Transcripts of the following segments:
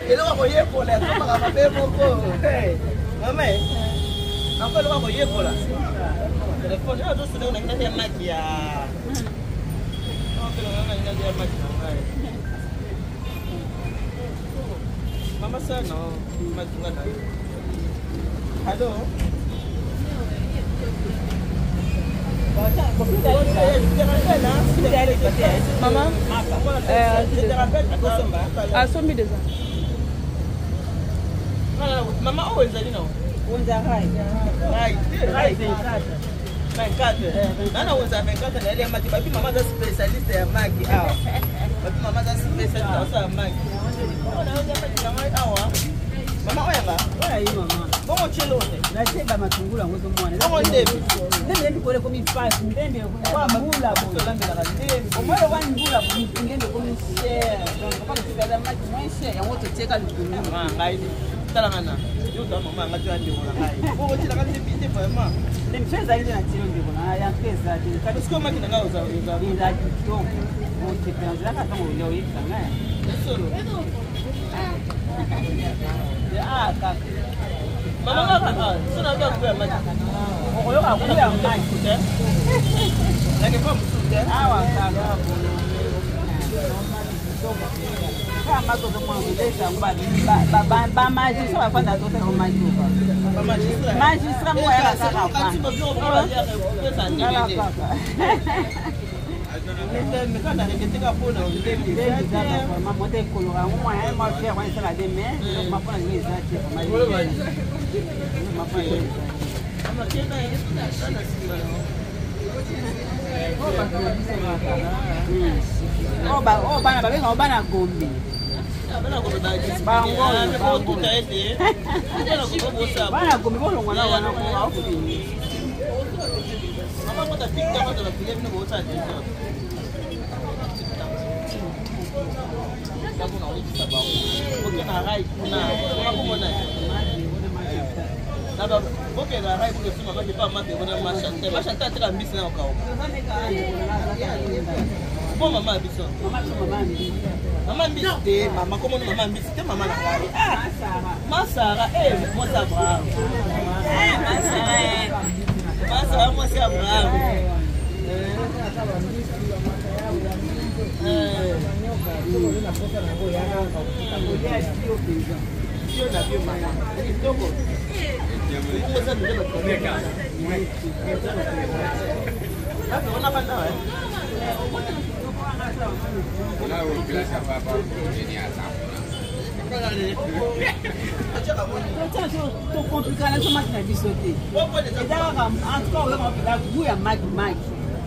Lelo wa koyekola toma mabe moko. Maman. Encore le wa koyekola. Telefone yo doso na ngina ya magia. Okay, na ngina ya magia. Mama sana, matunga na. Hello. Maman, asombi déjà. Maman, où est-ce que vous êtes? 24. Nana vous avez 24 na ile maki babi mama za specialiste ya maki awa. Babi mama za specialiste ya maki. Ona wewe maki kama awa. Mama oya ba? Oya yi mama. Bongo chelote. Na cheba matungula ngozo mwana. Bongo ndebi. Ndebi kole komi 5 ndembe kwa ngula bo lambe la ndebi. Omwe wa ngula bo ndembe komi share. Donc kama kibada maki moins cher ya wote cheka lukungu. Mama ngai. Tala ngana. Yo ndo mama ngati ande wala ngai. Bongo chila kanzi pite vraiment. Ni mfeza ile na tiro ndiko na ya pesa ile kadi siko maki na ngao za za kidogo wote penza kama leo hivi sana solo ya kaka mama kaka sina ndio kwa maki oyo ka kuya maki te lakini kwa msuje hawa kaka kama toto mwangeleza mbali ba magistrat bafanda zote kwa magistrat magistrat moya la kaka oh bana babenga bana gombi bana gombi bana gombi bolongwa na wana kwa mama kwa tapika kwa tapika mimi kwa utani sababu na uliza sababu kuna rai kuna kumona Naba boke na rai kwa sema baki pa mate bona mashante tela mbisi na ukao. Bon mama biso. Mama mbisi te mama komo mama mbisi te mama na rai. Masara moza bravo. Masara moza bravo.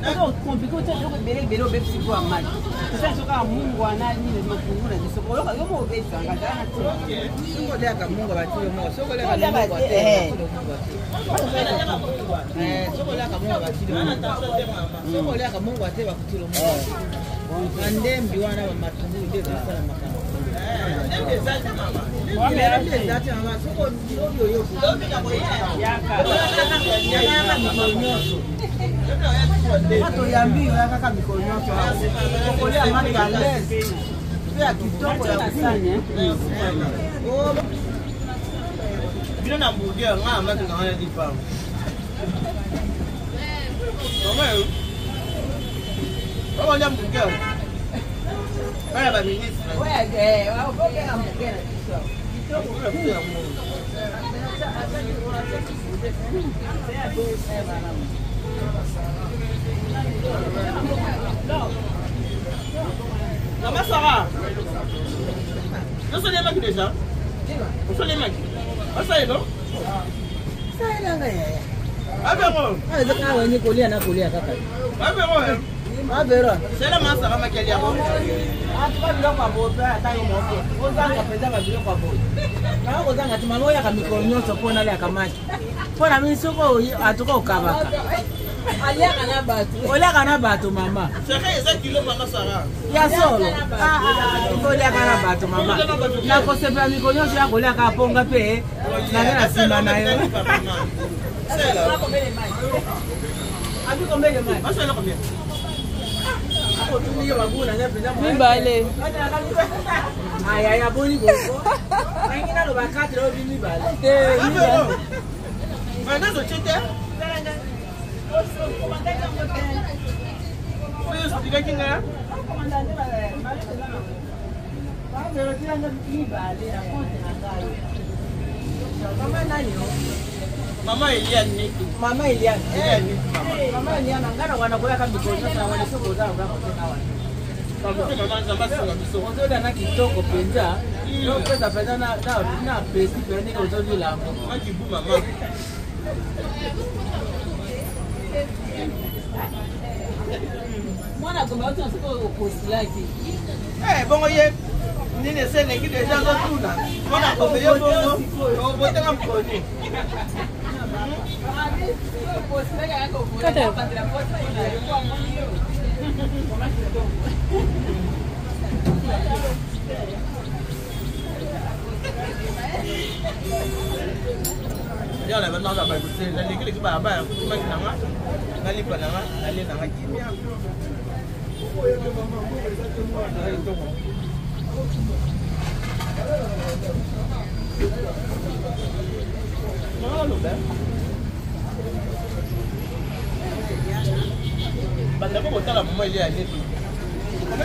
Então, complicou tanto que bele bebe se for a mais. Você só que mungo ana ni matunguna disso. Coloca eu vou ver sanga já. Só olhar que mungo vai tirar mo. Só olhar que mungo vai tirar. Só olhar que mungo vai tirar. Só olhar que mungo vai tirar kutiro mo. Andembi wana wa matungulu ndio sana makana. Ndembi zati mama. Ndembi zati mama. Soko ndio yo. Ndio kwa yaka. Yaka mikonyoso. Watu yambiwa kaka mikonyoso hapo. Kolea mali ya lezi. Pia kitoko ya kusanya. Bila na mbugia ngama tunaona dipa. Mama yo. Kama nyam mbugia. Baya ba ministre. Wewe, wao boga na mbugia na kisho. Kitoko kwa kuya Mungu. Maman Sarah, vous savez les déjà? Vous savez les mecs? Vous savez non? Ça est là. Ah ben bon. Ah c'est quand on est collé na collé kaka. Ah ben bon. Ah ben bon. C'est la maman Sarah qui a bon. Ah tu vas bien kwa bote ata yo moko. Ozanga pesa ba bien kwa bote. Na ozanga timalo ya kamikonyo sopona le akamaki. Pona mimi soko atuka ukabaka. Oliaka na bato mama. Saka eza kilo mama Sarah. Ya solo. Oliaka na bato mama. Na kosepa mikonyo ya oliaka ponga pe. Na ngena sima na yo. Sela. Abi combien de mai? Asa na combien? Ako tumi yo baguna na penda mo. Mbale. Ay ay aboni go. va 4 euros vini bale. Maintenant je chete. Oui, je suis quelqu'un là. Maman Eliane Nitu. Maman Eliane. Maman Eliane ngana wana koya ka mikono na wana soko za ngana kona wana. Maman zamba songa biso. Ozo na kitoko penza. Yo pesa penza na pesi peni ko zo bila ngo. Maki bu maman. Mwana komba oto soko kosilaki. Bongo ye nini sene ki deja zo tuna. Mwana komba yo bongo. O botela mkoni. Ya la bana la ba kusi na likili ba ba kuma kinanga ngali bananga ngali nanga kimia no ba banda ko botala mama ile ya Nitu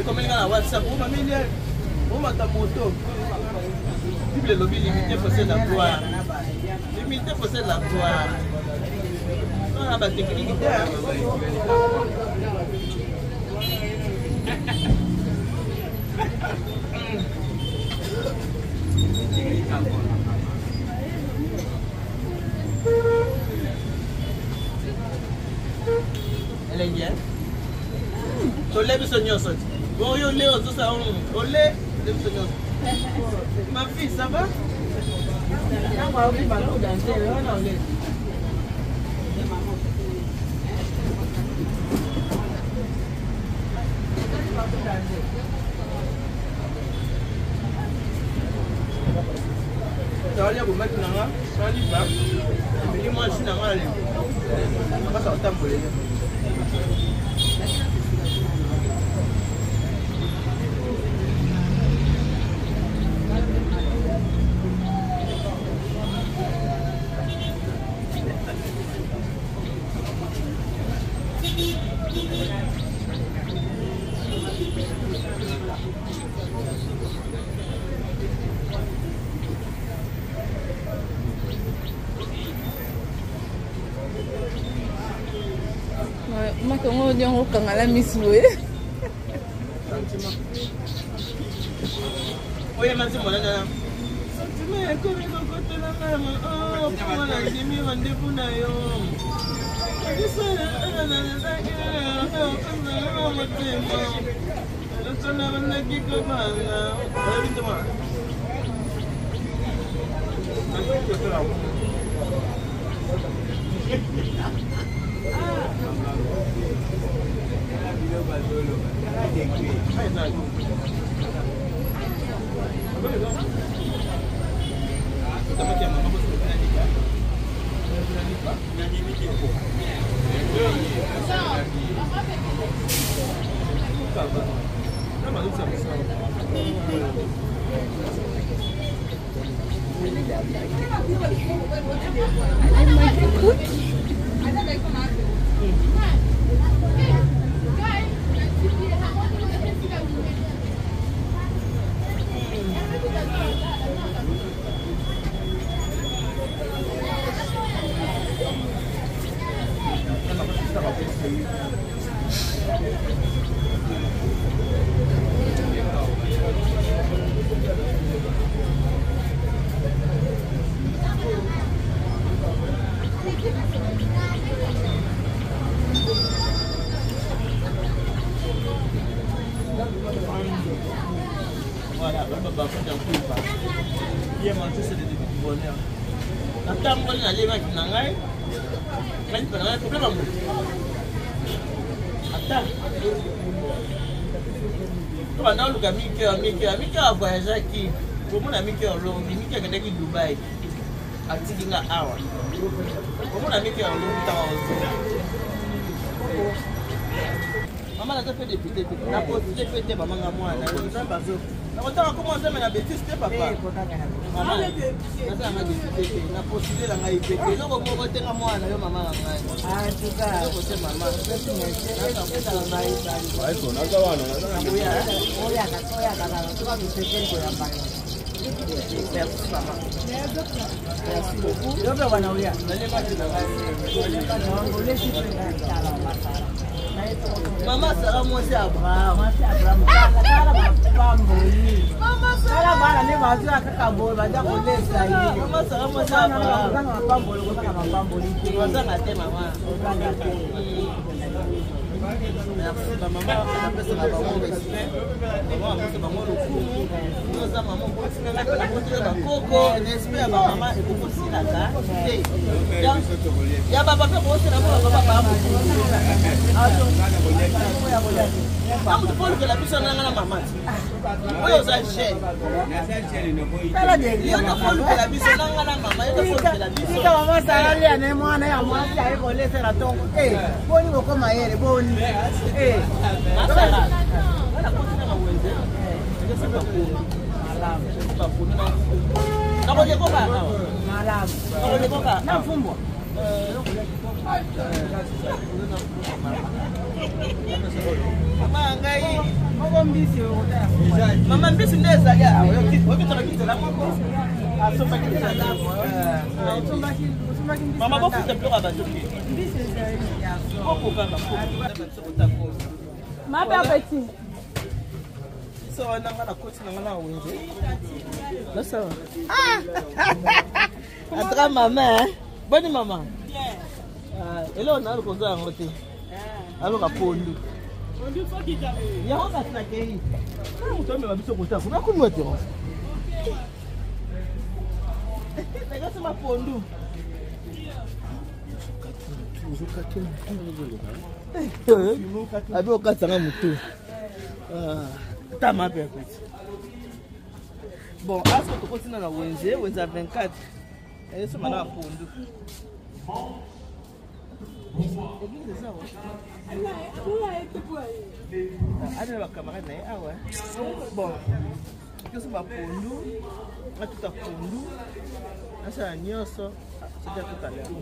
comme na WhatsApp o mama ile o mata moto Bible lobi limité possède la gloire. Limité possède la gloire. On a pas de technique. Elengi. Tolé biso nyonso. Bon yo leo tout ça on lé biso nyonso. Ma fille, ça va? Olha como é que não há? Só ali vai. Me imagina ali. Vai saltar por ele. Makongo nyongo kangala miswe. Oye manzi mwana na. Sentime ko ko kotela mama. Oh, mwana ndimi rendez-vous na yo. Mika a voyagé aqui. Como na Mika ao longo, Mika que daqui Dubai. A Tidinga Hour. Como na Mika ao longo, tá Maman a fait des petits. La petite fête, maman a moi. On a commencé à bêtise, papa. Maman, na postulé la ngaï pété. Non, on va te ramener à la maman. Ah, Suka. C'est maman. Merci maman. Merci beaucoup. Maman sera moi c'est Abraham. Maman sera moi merci maman, on appelle ça maman respect. Maman appelle ça maman le coup. Nous ça maman pour se mettre la côté de coco, respect maman et beaucoup si la ça. Ya baba pe ko se na baba baba. Ah, tu peux que la personne na maman. Oyo za chef. Sala de yo na faut que la personne na maman, yo faut que la personne. Sika maman sala le na mwana ya mwasi ayi ko lese na tongo. Boni ko koma yele boni. Masala. Wala continue na Wenzé. Je sais pas pour. Malam. C'est pas pour. Na ko je ko ba. Malam. Na ko je ko ba. Na fumbo. Mama ngai. Mama mbisi yo. Mama mbisi ndeza ya. Wewe kitala moko. Asomba kitala. Mama beaucoup de pleurs à batoki. Mbisi ya. Beaucoup kaka. Ma père petit. So on a la côte na Wenzé. Là ça va. Atra maman. Bonne maman. Lelo on a le konzo en côté. Alors à pondu. Pondu faut qu'il t'aille. Il y a on va snacker. On tombe ma biso côté. On a quoi nous dire. Regarde ma pondu. Abi okatanga mutu. Tama pe petit. Bon, est-ce que tu continues na Wenzé, Wenzé 24. Et ce maintenant pondu. Église ça ouais. La camarade ah ouais. Bon. Que ce pas pondu. Na tout a pondu. Na ça nyoso. C'est tout à l'heure.